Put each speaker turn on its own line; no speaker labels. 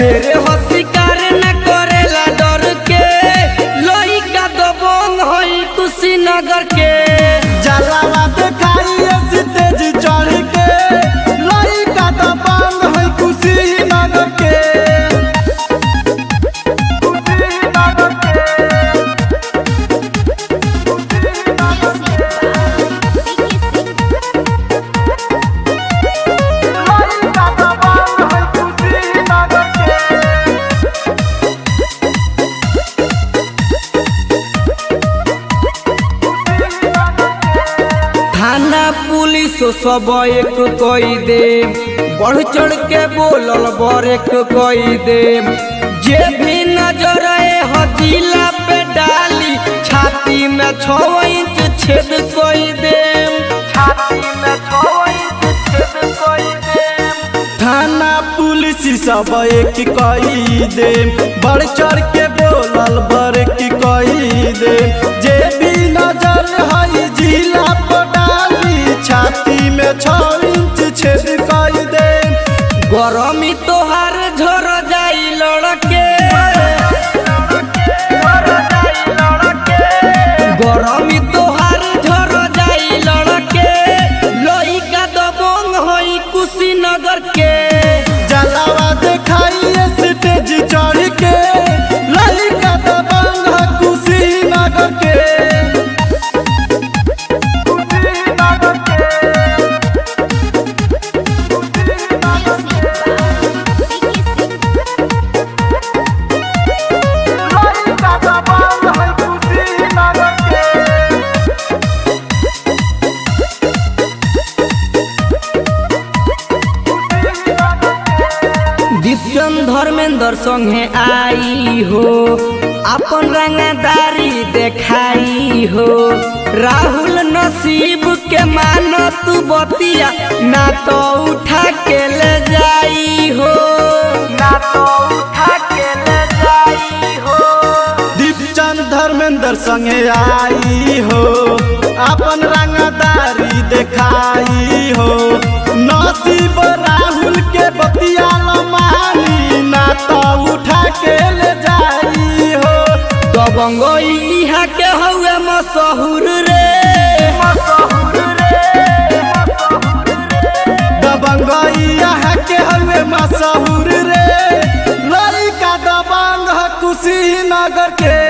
शेर हो शिकार न करेला डर के, लइका दबंग होई कुशीनगर के।
जलावा देखाई तेज चढ़ के, लइका दबंग होई कुशीनगर के।
थाना पुलिस सब एक कोई दे, बढ़ चढ़ के बोलल बरेक कोई दे। जे भी नजर जिला पे डाली, छाती में 6 इंच छेद कोई दे, छाती में 6 इंच छेद कोई दे।
थाना पुलिस सब एक कई दे, बढ़ चढ़ के बोलल बरेक कई दे। जे भी नजर है जिला पे डाली, छाती में 6 इंच छेद कई दे।
गरमी तोहार झर जाई लड़के, गरमी तोहार झर जाई लड़के, लइका दबंग होई कुशीनगर के।
जलावा देखाई तेज चढ़ के, लइका दबंग है कुशीनगर के।
दीपचंद धर्मेंद्र संगे आई हो, अपन रंगदारी देखाई हो। राहुल नसीब के मानो तू बतिया, ना तो उठा के ले जाई हो, ना तो उठा के ले जाई हो।
दीपचंद धर्मेंद्र संगे आई हो, अपन रंगदारी देखाई हो। नसीब राहुल के बतिया मानी, ना तो उठा के ले जाई हो।
दबंग इहा के हउए मशहूर रे,
दबंग यहाँ के हवे मशहूर रे। लइका दबंग है कुशीनगर के।